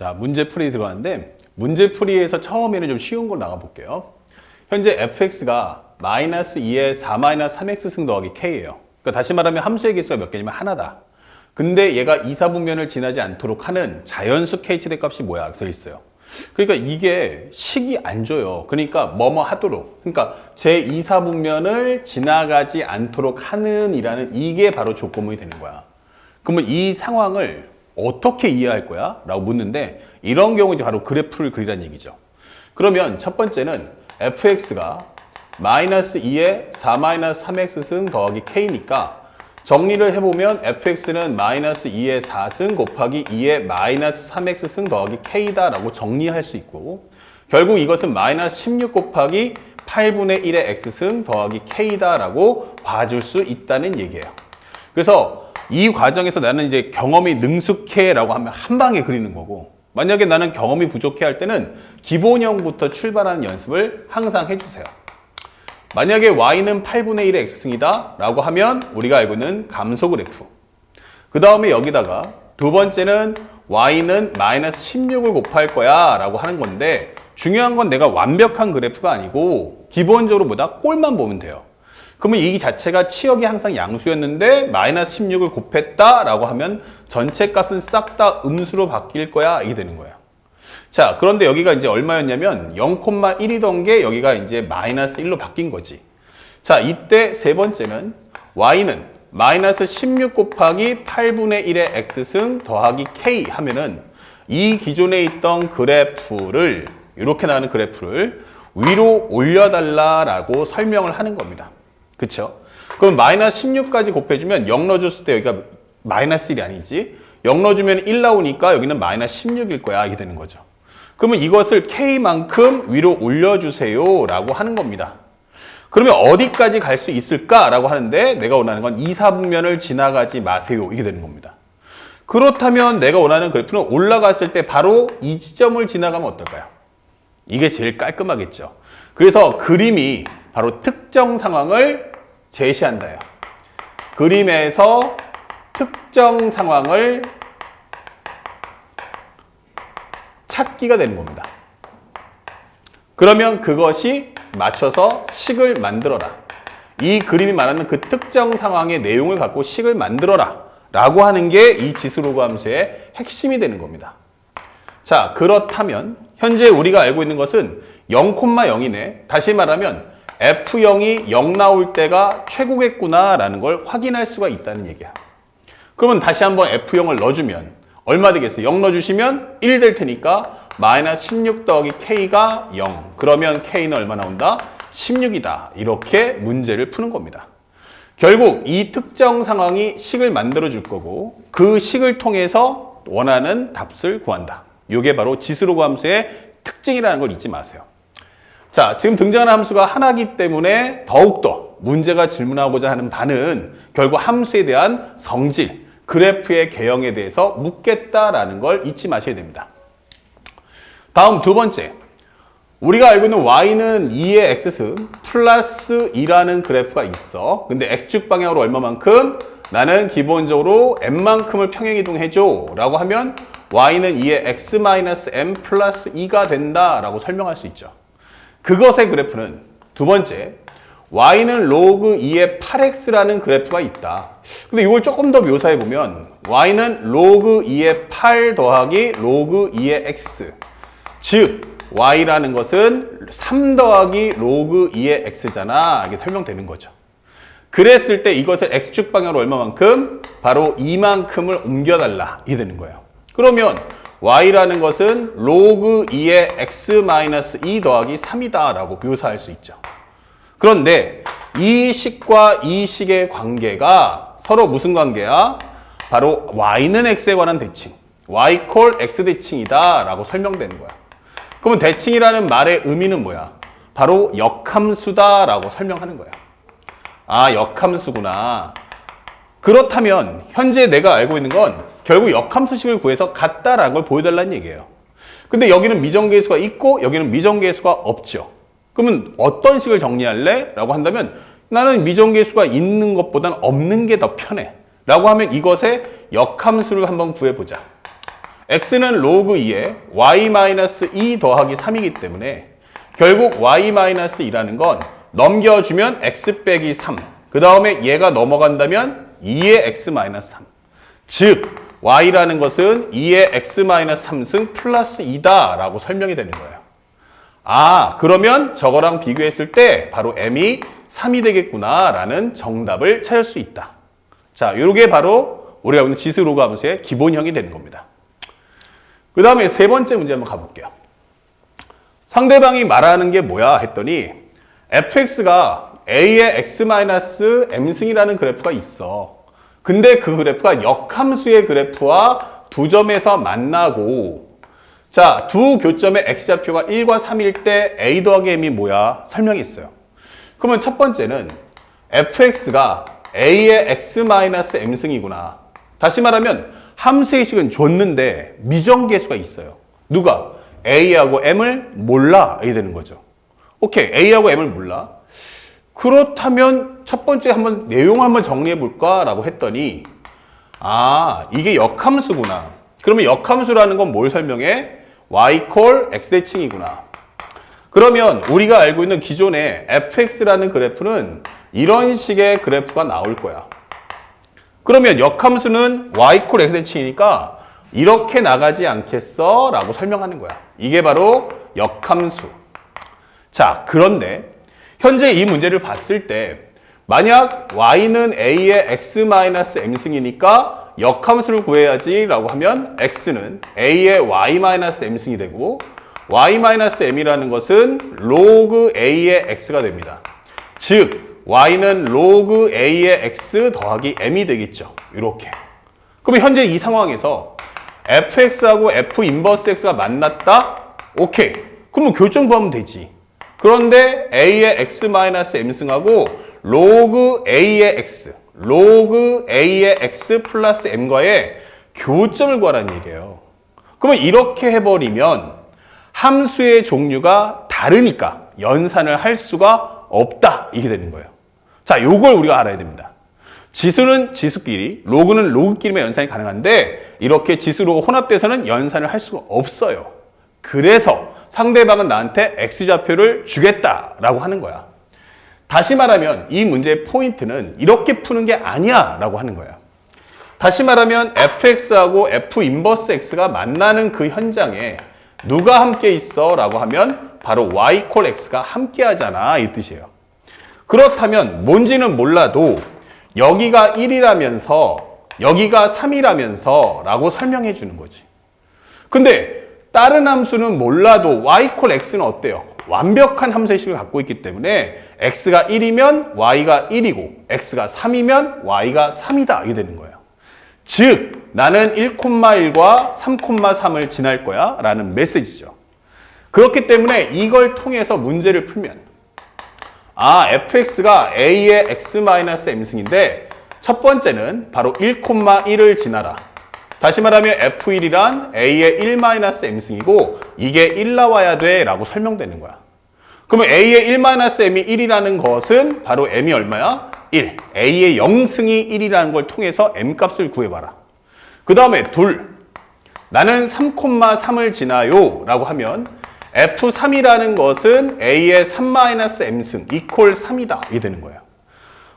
자, 문제풀이 들어갔는데 문제풀이에서 처음에는 좀 쉬운 걸 나가볼게요. 현재 fx가 마이너스 2에 4 마이너스 3x 승 더하기 k예요. 그러니까 다시 말하면 함수의 개수가 몇 개냐면 하나다. 근데 얘가 이사분면을 지나지 않도록 하는 자연수 k 최대값이 뭐야? 들어있어요. 그러니까 이게 식이 안 줘요. 그러니까 뭐뭐 하도록. 그러니까 제 이사분면을 지나가지 않도록 하는 이라는 이게 바로 조건문이 되는 거야. 그러면 이 상황을 어떻게 이해할 거야? 라고 묻는데 이런 경우 이제 바로 그래프를 그리라는 얘기죠. 그러면 첫 번째는 fx가 마이너스 2에 4 마이너스 3x 승 더하기 k니까 정리를 해보면 fx는 마이너스 2의 4승 곱하기 2의 마이너스 3x 승 더하기 k다 라고 정리할 수 있고 결국 이것은 마이너스 16 곱하기 8분의 1의 x승 더하기 k다 라고 봐줄 수 있다는 얘기예요. 그래서 이 과정에서 나는 이제 경험이 능숙해 라고 하면 한 방에 그리는 거고 만약에 나는 경험이 부족해 할 때는 기본형부터 출발하는 연습을 항상 해주세요. 만약에 y는 8분의 1의 x승이다 라고 하면 우리가 알고 있는 감소 그래프 그 다음에 여기다가 두 번째는 y는 마이너스 16을 곱할 거야 라고 하는 건데 중요한 건 내가 완벽한 그래프가 아니고 기본적으로 뭐다? 꼴만 보면 돼요. 그러면 이 자체가 치역이 항상 양수였는데 마이너스 16을 곱했다 라고 하면 전체 값은 싹 다 음수로 바뀔 거야 이게 되는 거예요. 자, 그런데 여기가 이제 얼마였냐면 0,1이던 게 여기가 이제 마이너스 1로 바뀐 거지. 자, 이때 세 번째는 y는 마이너스 16 곱하기 8분의 1의 x승 더하기 k 하면은 이 기존에 있던 그래프를 이렇게 나가는 그래프를 위로 올려달라라고 설명을 하는 겁니다. 그쵸? 그럼 마이너스 16까지 곱해주면 0 넣어줬을 때 여기가 마이너스 1이 아니지. 0 넣어주면 1 나오니까 여기는 마이너스 16일 거야. 이게 되는 거죠. 그러면 이것을 K만큼 위로 올려주세요 라고 하는 겁니다. 그러면 어디까지 갈 수 있을까? 라고 하는데 내가 원하는 건 이사분면을 지나가지 마세요. 이게 되는 겁니다. 그렇다면 내가 원하는 그래프는 올라갔을 때 바로 이 지점을 지나가면 어떨까요? 이게 제일 깔끔하겠죠. 그래서 그림이 바로 특정 상황을 제시한다요. 그림에서 특정 상황을 찾기가 되는 겁니다. 그러면 그것이 맞춰서 식을 만들어라. 이 그림이 말하는 그 특정 상황의 내용을 갖고 식을 만들어라 라고 하는 게 이 지수로그 함수의 핵심이 되는 겁니다. 자, 그렇다면 현재 우리가 알고 있는 것은 0,0이네. 다시 말하면 F0이 0 나올 때가 최고겠구나 라는 걸 확인할 수가 있다는 얘기야. 그러면 다시 한번 F0을 넣어주면 얼마 되겠어요? 0 넣어주시면 1 될 테니까 마이너스 16 더하기 K가 0. 그러면 K는 얼마 나온다? 16이다. 이렇게 문제를 푸는 겁니다. 결국 이 특정 상황이 식을 만들어 줄 거고 그 식을 통해서 원하는 답을 구한다. 이게 바로 지수로그 함수의 특징이라는 걸 잊지 마세요. 자, 지금 등장하는 함수가 하나이기 때문에 더욱더 문제가 질문하고자 하는 바는 결국 함수에 대한 성질, 그래프의 개형에 대해서 묻겠다라는 걸 잊지 마셔야 됩니다. 다음 두 번째, 우리가 알고 있는 y는 2의 x승 플러스 2라는 그래프가 있어. 근데 x축 방향으로 얼마만큼? 나는 기본적으로 m만큼을 평행이동해줘 라고 하면 y는 2의 x-m 플러스 2가 된다라고 설명할 수 있죠. 그것의 그래프는 두 번째, y는 로그 2의 8x라는 그래프가 있다. 근데 이걸 조금 더 묘사해 보면 y는 로그 2의 8 더하기 로그 2의 x. 즉 y라는 것은 3 더하기 로그 2의 x잖아. 이게 설명되는 거죠. 그랬을 때 이것을 x축 방향으로 얼마만큼? 바로 2만큼을 옮겨달라. 이게 되는 거예요. 그러면 y라는 것은 로그 2의 x-2 더하기 3이다 라고 묘사할 수 있죠. 그런데 이 식과 이 식의 관계가 서로 무슨 관계야? 바로 y는 x에 관한 대칭, y 콜 x 대칭이다 라고 설명되는 거야. 그러면 대칭이라는 말의 의미는 뭐야? 바로 역함수다 라고 설명하는 거야. 아, 역함수구나. 그렇다면 현재 내가 알고 있는 건 결국 역함수식을 구해서 같다라는 걸 보여달라는 얘기예요. 근데 여기는 미정계수가 있고 여기는 미정계수가 없죠. 그러면 어떤 식을 정리할래? 라고 한다면 나는 미정계수가 있는 것보단 없는 게 더 편해. 라고 하면 이것의 역함수를 한번 구해보자. x는 로그 2에 y-2 더하기 3이기 때문에 결국 y-2라는 건 넘겨주면 x 빼기 3. 그 다음에 얘가 넘어간다면 2의 x-3. 즉 y라는 것은 2의 x-3승 플러스 2다 라고 설명이 되는 거예요. 아, 그러면 저거랑 비교했을 때 바로 m이 3이 되겠구나 라는 정답을 찾을 수 있다. 자, 요게 바로 우리가 보는 지수 로그 함수의 기본형이 되는 겁니다. 그 다음에 세 번째 문제 한번 가볼게요. 상대방이 말하는 게 뭐야 했더니 fx가 a의 x-m승이라는 그래프가 있어. 근데 그 그래프가 역함수의 그래프와 두 점에서 만나고, 자, 두 교점의 x좌표가 1과 3일 때 a 더하기 m이 뭐야? 설명이 있어요. 그러면 첫 번째는 fx가 a의 x-m승이구나. 다시 말하면 함수의 식은 줬는데 미정계수가 있어요. 누가? a하고 m을 몰라. 이게 되는 거죠. 오케이, a하고 m을 몰라. 그렇다면 첫 번째 한번 내용 한번 정리해 볼까? 라고 했더니 아, 이게 역함수구나. 그러면 역함수라는 건 뭘 설명해? y 콜 x 대칭이구나. 그러면 우리가 알고 있는 기존의 fx라는 그래프는 이런 식의 그래프가 나올 거야. 그러면 역함수는 y 콜 x 대칭이니까 이렇게 나가지 않겠어? 라고 설명하는 거야. 이게 바로 역함수. 자, 그런데 현재 이 문제를 봤을 때 만약 y는 a의 x-m승이니까 역함수를 구해야지 라고 하면 x는 a의 y-m승이 되고 y-m이라는 것은 로그 a의 x가 됩니다. 즉 y는 로그 a의 x 더하기 m이 되겠죠. 이렇게. 그러면 현재 이 상황에서 fx하고 f 인버스 x가 만났다? 오케이. 그러면 교점 구하면 되지. 그런데 a의 x-m승하고 로그 a의 x, 로그 a의 x 플러스 m과의 교점을 구하라는 얘기예요. 그러면 이렇게 해버리면 함수의 종류가 다르니까 연산을 할 수가 없다. 이게 되는 거예요. 자, 요걸 우리가 알아야 됩니다. 지수는 지수끼리, 로그는 로그끼리만 연산이 가능한데 이렇게 지수 로그 혼합돼서는 연산을 할 수가 없어요. 그래서 상대방은 나한테 x좌표를 주겠다라고 하는 거야. 다시 말하면 이 문제의 포인트는 이렇게 푸는 게 아니야 라고 하는 거야. 다시 말하면 fx하고 f 인버스 x가 만나는 그 현장에 누가 함께 있어? 라고 하면 바로 y 콜 x가 함께 하잖아 이 뜻이에요. 그렇다면 뭔지는 몰라도 여기가 1이라면서 여기가 3이라면서 라고 설명해 주는 거지. 근데 다른 함수는 몰라도 y 콜 x는 어때요? 완벽한 함수의 식을 갖고 있기 때문에 x가 1이면 y가 1이고 x가 3이면 y가 3이다 이게 되는 거예요. 즉 나는 1,1과 3,3을 지날 거야 라는 메시지죠. 그렇기 때문에 이걸 통해서 문제를 풀면 아, fx가 a의 x-m승인데 첫 번째는 바로 1,1을 지나라. 다시 말하면 f1이란 a의 1-m승이고 이게 1 나와야 돼 라고 설명되는 거야. 그러면 a의 1-m이 1이라는 것은 바로 m이 얼마야? 1. a의 0승이 1이라는 걸 통해서 m 값을 구해봐라. 그 다음에 둘. 나는 3,3을 지나요 라고 하면 f3이라는 것은 a의 3-m승 이퀄 3이다. 이게 되는 거예요.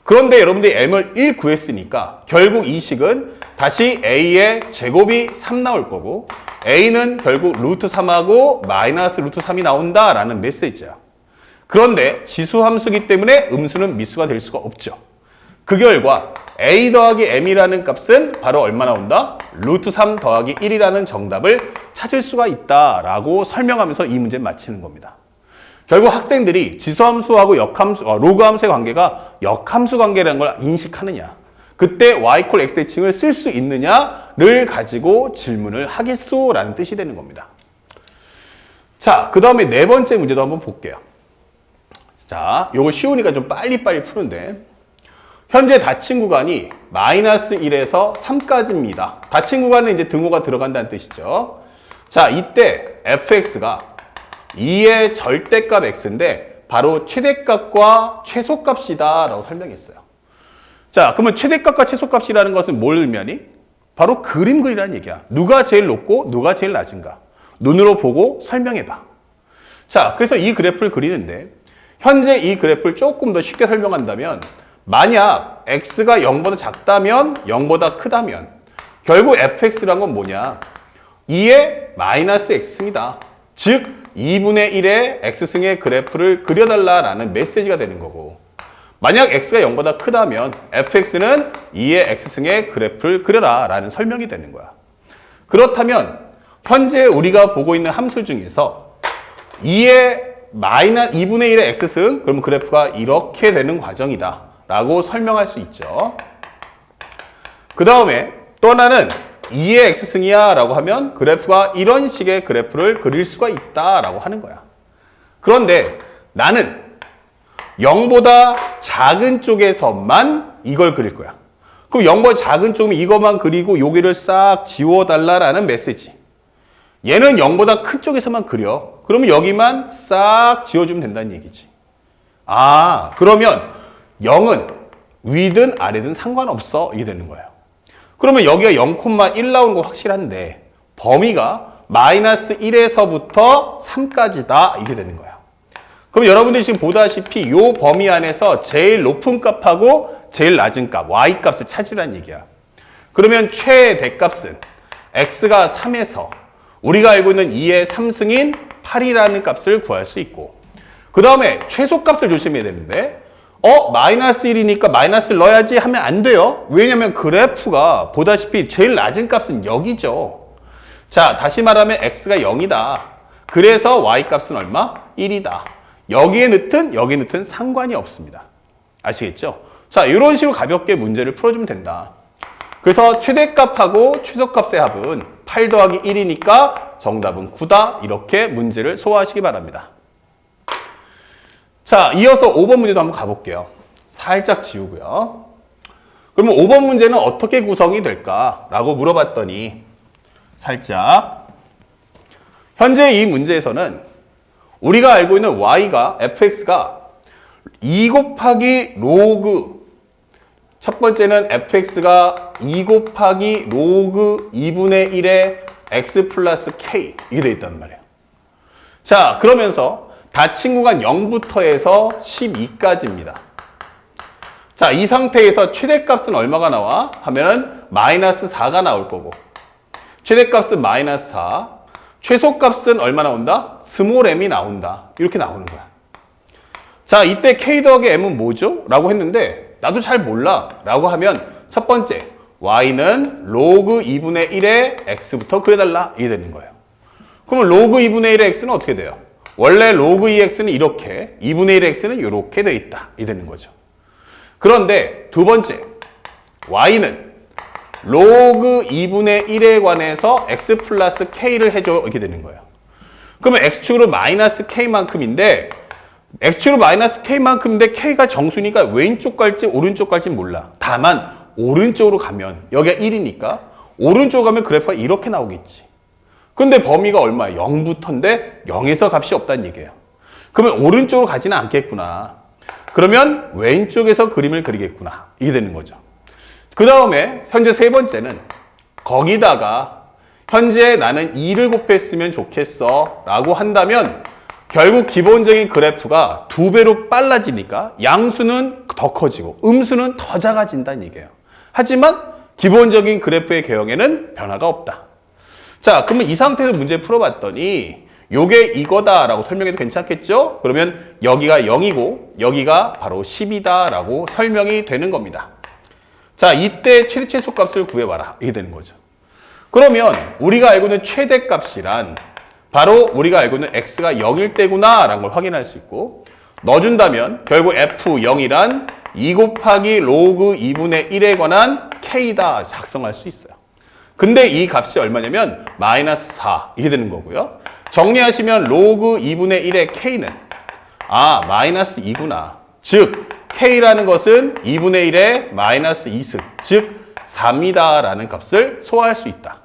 그런데 여러분들이 m을 1 구했으니까 결국 이 식은 다시 a의 제곱이 3 나올 거고 a는 결국 루트 3하고 마이너스 루트 3이 나온다라는 메시지야. 그런데 지수함수기 때문에 음수는 미수가 될 수가 없죠. 그 결과 a 더하기 m이라는 값은 바로 얼마 나온다? 루트 3 더하기 1이라는 정답을 찾을 수가 있다라고 설명하면서 이 문제를 마치는 겁니다. 결국 학생들이 지수함수하고 역함수, 로그함수의 관계가 역함수 관계라는 걸 인식하느냐, 그때 y 콜 x 대칭을 쓸 수 있느냐를 가지고 질문을 하겠소라는 뜻이 되는 겁니다. 자, 그 다음에 네 번째 문제도 한번 볼게요. 자, 요거 쉬우니까 좀 빨리빨리 푸는데 현재 닫힌 구간이 마이너스 1에서 3까지입니다. 닫힌 구간은 이제 등호가 들어간다는 뜻이죠. 자, 이때 fx가 2의 절대값 x인데 바로 최대값과 최소값이다 라고 설명했어요. 자, 그러면 최대값과 최소값이라는 것은 뭘 의미하니? 바로 그림 그리라는 얘기야. 누가 제일 높고 누가 제일 낮은가. 눈으로 보고 설명해봐. 자, 그래서 이 그래프를 그리는데 현재 이 그래프를 조금 더 쉽게 설명한다면 만약 x가 0보다 작다면 0보다 크다면 결국 fx란 건 뭐냐? 2의 마이너스 x승이다. 즉 2분의 1의 x승의 그래프를 그려달라라는 메시지가 되는 거고 만약 x가 0보다 크다면 fx는 2의 x승의 그래프를 그려라 라는 설명이 되는 거야. 그렇다면 현재 우리가 보고 있는 함수 중에서 2분의 1의 x승 그러면 그래프가 이렇게 되는 과정이다 라고 설명할 수 있죠. 그 다음에 또 하나는 2의 x승이야 라고 하면 그래프가 이런 식의 그래프를 그릴 수가 있다 라고 하는 거야. 그런데 나는 0보다 작은 쪽에서만 이걸 그릴 거야. 그럼 0보다 작은 쪽이면 이것만 그리고 여기를 싹 지워달라라는 메시지. 얘는 0보다 큰 쪽에서만 그려. 그러면 여기만 싹 지워주면 된다는 얘기지. 아, 그러면 0은 위든 아래든 상관없어. 이게 되는 거예요. 그러면 여기가 0,1 나오는 거 확실한데 범위가 마이너스 1에서부터 3까지다. 이게 되는 거야. 그럼 여러분들이 지금 보다시피 이 범위 안에서 제일 높은 값하고 제일 낮은 값, y값을 찾으라는 얘기야. 그러면 최대값은 x가 3에서 우리가 알고 있는 2의 3승인 8이라는 값을 구할 수 있고 그 다음에 최소값을 조심해야 되는데 마이너스 1이니까 마이너스를 넣어야지 하면 안 돼요. 왜냐면 그래프가 보다시피 제일 낮은 값은 여기죠. 자, 다시 말하면 x가 0이다. 그래서 y값은 얼마? 1이다. 여기에 넣든 여기에 넣든 상관이 없습니다. 아시겠죠? 자, 이런 식으로 가볍게 문제를 풀어주면 된다. 그래서 최대값하고 최소값의 합은 8 더하기 1이니까 정답은 9다. 이렇게 문제를 소화하시기 바랍니다. 자, 이어서 5번 문제도 한번 가볼게요. 살짝 지우고요. 그러면 5번 문제는 어떻게 구성이 될까라고 물어봤더니 살짝 현재 이 문제에서는 우리가 알고 있는 y가 fx가 2 곱하기 로그 첫 번째는 fx가 2 곱하기 로그 2분의 1의 x 플러스 k 이게 돼 있단 말이에요. 자, 그러면서 닫힌 구간 0부터 해서 12까지입니다. 자, 이 상태에서 최대값은 얼마가 나와? 하면은 마이너스 4가 나올 거고 최대값은 마이너스 4 최소값은 얼마 나온다? 스몰 m이 나온다. 이렇게 나오는 거야. 자, 이때 k 더하기 m은 뭐죠? 라고 했는데 나도 잘 몰라 라고 하면 첫 번째 y는 로그 2분의 1의 x부터 그려달라 이게 되는 거예요. 그러면 로그 2분의 1의 x는 어떻게 돼요? 원래 로그 2x는 이렇게 2분의 1의 x는 이렇게 돼 있다 이 되는 거죠. 그런데 두 번째 y는 로그 2분의 1에 관해서 x 플러스 k를 해줘 이렇게 되는 거예요. 그러면 x축으로 마이너스 k만큼인데 x축으로 마이너스 k만큼인데 k가 정수니까 왼쪽 갈지 오른쪽 갈지 몰라. 다만 오른쪽으로 가면 여기가 1이니까 오른쪽으로 가면 그래프가 이렇게 나오겠지. 근데 범위가 얼마야? 0부터인데 0에서 값이 없다는 얘기예요. 그러면 오른쪽으로 가지는 않겠구나. 그러면 왼쪽에서 그림을 그리겠구나. 이게 되는 거죠. 그 다음에 현재 세 번째는 거기다가 현재 나는 2를 곱했으면 좋겠어 라고 한다면 결국 기본적인 그래프가 2배로 빨라지니까 양수는 더 커지고 음수는 더 작아진다는 얘기예요. 하지만 기본적인 그래프의 개형에는 변화가 없다. 자, 그러면 이 상태에서 문제 풀어봤더니 요게 이거다라고 설명해도 괜찮겠죠? 그러면 여기가 0이고 여기가 바로 10이다 라고 설명이 되는 겁니다. 자, 이때 최소값을 구해봐라. 이게 되는 거죠. 그러면 우리가 알고 있는 최대값이란 바로 우리가 알고 있는 x가 0일 때구나 라는 걸 확인할 수 있고 넣어준다면 결국 f0이란 2 곱하기 로그 2분의 1에 관한 k다 작성할 수 있어요. 근데 이 값이 얼마냐면 마이너스 4 이게 되는 거고요. 정리하시면 로그 2분의 1의 k는 마이너스 2구나. 즉 k라는 것은 2분의 1의 마이너스 2승 즉 4입니다 라는 값을 소화할 수 있다.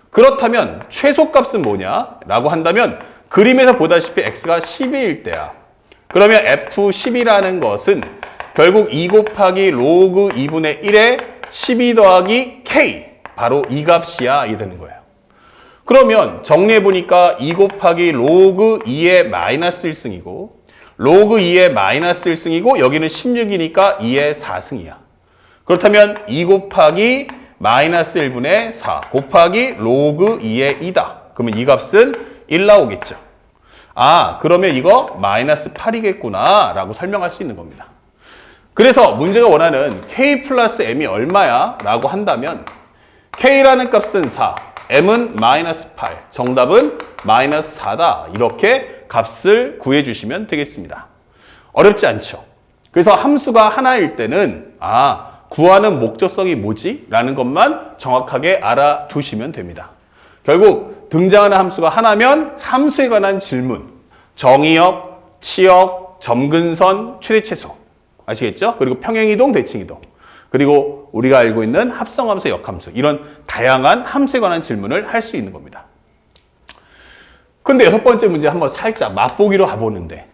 그렇다면 최소값은 뭐냐? 라고 한다면 그림에서 보다시피 x가 12일 때야. 그러면 f10이라는 것은 결국 2 곱하기 로그 2분의 1의 12 더하기 k 바로 이 값이야. 이게 되는 거예요. 그러면 정리해보니까 2 곱하기 로그 2의 마이너스 1승이고 로그 2의 마이너스 1승이고 여기는 16이니까 2의 4승이야. 그렇다면 2 곱하기 마이너스 1분의 4 곱하기 로그 2의 2다. 그러면 이 값은 1 나오겠죠. 아, 그러면 이거 마이너스 8이겠구나 라고 설명할 수 있는 겁니다. 그래서 문제가 원하는 k 플러스 m이 얼마야? 라고 한다면 k라는 값은 4, m은 마이너스 8, 정답은 마이너스 4다. 이렇게 값을 구해주시면 되겠습니다. 어렵지 않죠? 그래서 함수가 하나일 때는 구하는 목적성이 뭐지? 라는 것만 정확하게 알아두시면 됩니다. 결국 등장하는 함수가 하나면 함수에 관한 질문, 정의역, 치역, 점근선, 최대최소 아시겠죠? 그리고 평행이동, 대칭이동 그리고 우리가 알고 있는 합성함수, 역함수 이런 다양한 함수에 관한 질문을 할 수 있는 겁니다. 근데 6번째 문제 한번 살짝 맛보기로 가보는데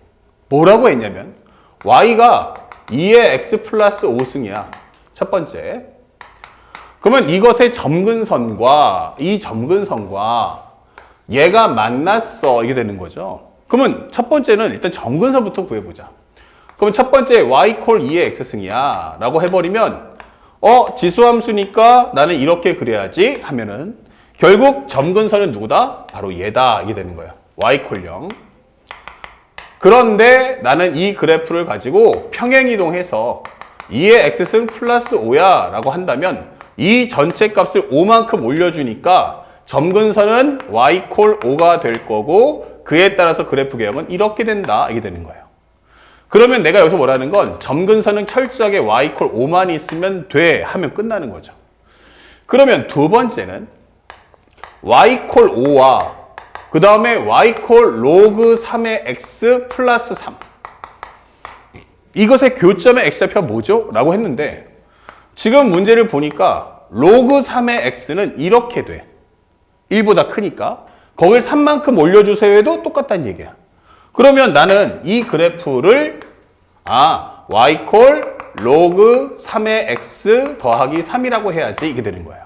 뭐라고 했냐면 y가 2의 x 플러스 5승이야. 첫 번째. 그러면 이것의 점근선과 이 점근선과 얘가 만났어. 이게 되는 거죠. 그러면 첫 번째는 일단 점근선부터 구해보자. 그러면 첫 번째 y 콜 2의 x승이야 라고 해버리면 지수함수니까 나는 이렇게 그려야지 하면은 결국 점근선은 누구다? 바로 얘다. 이게 되는 거예요. y 콜 0. 그런데 나는 이 그래프를 가지고 평행이동해서 2의 x승 플러스 5야 라고 한다면 이 전체 값을 5만큼 올려주니까 점근선은 y 콜 5가 될 거고 그에 따라서 그래프 개형은 이렇게 된다. 이게 되는 거예요. 그러면 내가 여기서 뭐라는 건 점근선은 철저하게 y 콜 5만 있으면 돼 하면 끝나는 거죠. 그러면 두 번째는 y 콜 5와 그 다음에 y 콜 로그 3의 x 플러스 3 이것의 교점의 x좌표가 뭐죠? 라고 했는데 지금 문제를 보니까 로그 3의 x는 이렇게 돼. 1보다 크니까 거길 3만큼 올려주세요 해도 똑같다는 얘기야. 그러면 나는 이 그래프를 y 콜 로그 3의 x 더하기 3이라고 해야지 이게 되는 거예요.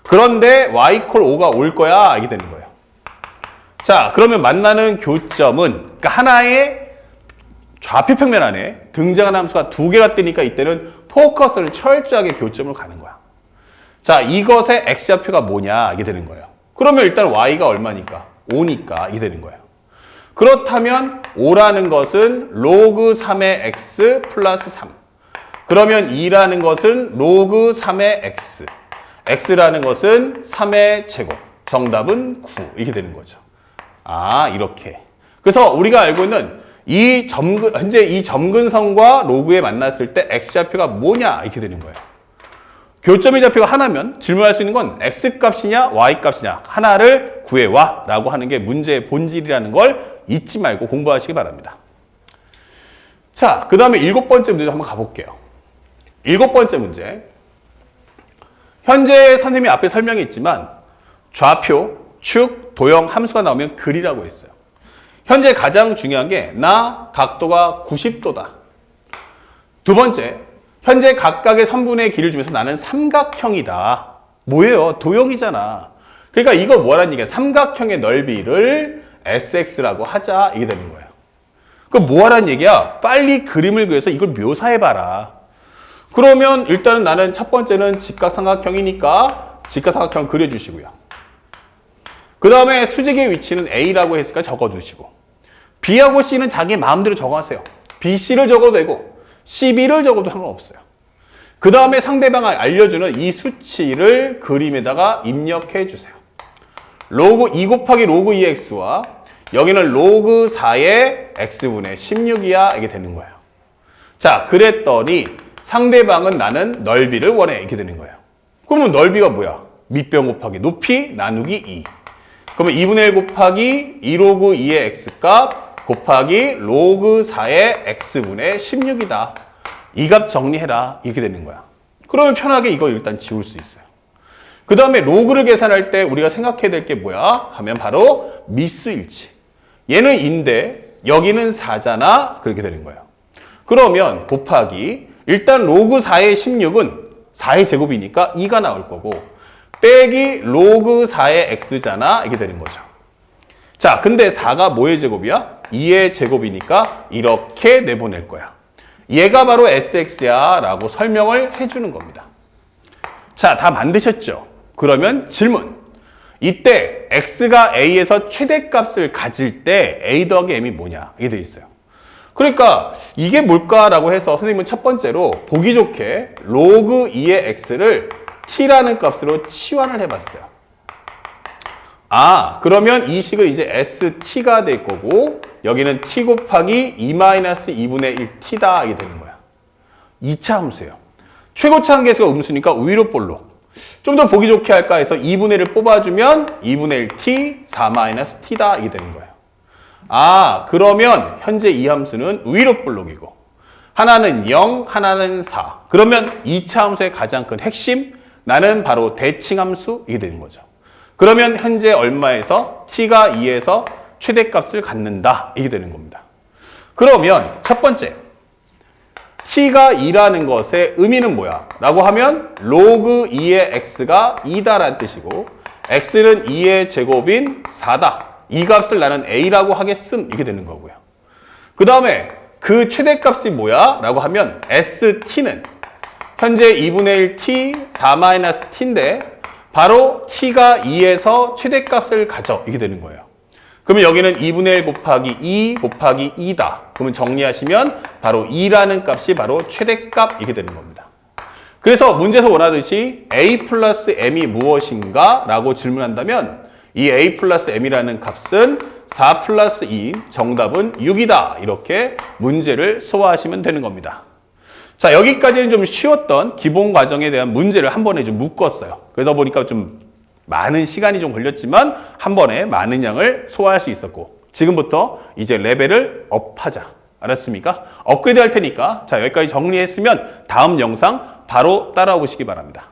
그런데 y 콜 5가 올 거야 이게 되는 거예요. 자, 그러면 만나는 교점은 그러니까 하나의 좌표 평면 안에 등장하는 함수가 두 개가 뜨니까 이때는 포커스를 철저하게 교점으로 가는 거야. 자, 이것의 x좌표가 뭐냐 이게 되는 거예요. 그러면 일단 y가 얼마니까? 5니까 이게 되는 거예요. 그렇다면 5라는 것은 로그 3의 x 플러스 3. 그러면 2라는 것은 로그 3의 x. x라는 것은 3의 제곱. 정답은 9. 이렇게 되는 거죠. 이렇게. 그래서 우리가 알고 있는 현재 이 점근선과 로그에 만났을 때 x좌표가 뭐냐 이렇게 되는 거예요. 교점의 좌표가 하나면 질문할 수 있는 건 x값이냐 y값이냐 하나를 구해와 라고 하는 게 문제의 본질이라는 걸 잊지 말고 공부하시기 바랍니다. 자, 그 다음에 7번째 문제도 한번 가볼게요. 7번째 문제. 현재 선생님이 앞에 설명했지만 좌표, 축, 도형, 함수가 나오면 그리라고 했어요. 현재 가장 중요한 게 나 각도가 90도다. 두 번째, 현재 각각의 선분의 길을 주면서 나는 삼각형이다. 뭐예요? 도형이잖아. 그러니까 이거 뭐라는 얘기야? 삼각형의 넓이를 sx라고 하자. 이게 되는 거예요. 그럼 뭐하라는 얘기야? 빨리 그림을 그려서 이걸 묘사해봐라. 그러면 일단은 나는 첫 번째는 직각삼각형이니까 직각삼각형 그려주시고요. 그 다음에 수직의 위치는 A라고 했으니까 적어두시고 B하고 C는 자기 마음대로 적어하세요. BC를 적어도 되고 CB를 적어도 상관없어요. 그 다음에 상대방이 알려주는 이 수치를 그림에다가 입력해 주세요. 로그 2 곱하기 로그 2x와 여기는 로그 4의 x분의 16이야 이게 되는 거예요. 자, 그랬더니 상대방은 나는 넓이를 원해 이렇게 되는 거예요. 그러면 넓이가 뭐야? 밑변 곱하기 높이 나누기 2. 그러면 2분의 1 곱하기 2 로그 2의 x값 곱하기 로그 4의 x분의 16이다. 이 값 정리해라. 이렇게 되는 거야. 그러면 편하게 이걸 일단 지울 수 있어요. 그 다음에 로그를 계산할 때 우리가 생각해야 될 게 뭐야? 하면 바로 미수일치. 얘는 2인데 여기는 4잖아. 그렇게 되는 거예요. 그러면 곱하기 일단 로그 4의 16은 4의 제곱이니까 2가 나올 거고 빼기 로그 4의 x잖아. 이게 되는 거죠. 자, 근데 4가 뭐의 제곱이야? 2의 제곱이니까 이렇게 내보낼 거야. 얘가 바로 sx야 라고 설명을 해주는 겁니다. 자, 다 만드셨죠? 그러면 질문. 이때 x가 a에서 최대값을 가질 때 a 더하기 m이 뭐냐? 이게 돼 있어요. 그러니까 이게 뭘까라고 해서 선생님은 첫 번째로 보기 좋게 로그 2의 x를 t라는 값으로 치환을 해봤어요. 아, 그러면 이 식은 이제 st가 될 거고 여기는 t 곱하기 2-2분의 1t다 이게 되는 거야. 2차 함수예요. 최고차 한계수가 음수니까 우위로 볼록. 좀 더 보기 좋게 할까 해서 2분의 1을 뽑아주면 2분의 1t, 4-t다 이게 되는 거예요. 아, 그러면 현재 이 함수는 우위로 볼록이고 하나는 0, 하나는 4. 그러면 2차 함수의 가장 큰 핵심, 나는 바로 대칭함수 이게 되는 거죠. 그러면 현재 얼마에서 t가 2에서 최대값을 갖는다 이게 되는 겁니다. 그러면 첫 번째 t가 2라는 것의 의미는 뭐야? 라고 하면 로그 2의 x가 2다라는 뜻이고 x는 2의 제곱인 4다. 이 값을 나는 a라고 하겠음 이게 되는 거고요. 그 다음에 그 최대값이 뭐야? 라고 하면 st는 현재 2분의 1t, 4-t인데 바로 t가 2에서 최대값을 가져 이게 되는 거예요. 그러면 여기는 2분의 1 곱하기 2 곱하기 2다. 그러면 정리하시면 바로 2라는 값이 바로 최대값 이게 되는 겁니다. 그래서 문제에서 원하듯이 a 플러스 m이 무엇인가? 라고 질문한다면 이 a 플러스 m이라는 값은 4 플러스 2, 정답은 6이다. 이렇게 문제를 소화하시면 되는 겁니다. 자, 여기까지는 좀 쉬웠던 기본 과정에 대한 문제를 한 번에 좀 묶었어요. 그러다 보니까 좀 많은 시간이 좀 걸렸지만 한 번에 많은 양을 소화할 수 있었고 지금부터 이제 레벨을 업하자. 알았습니까? 업그레이드 할 테니까 자, 여기까지 정리했으면 다음 영상 바로 따라오시기 바랍니다.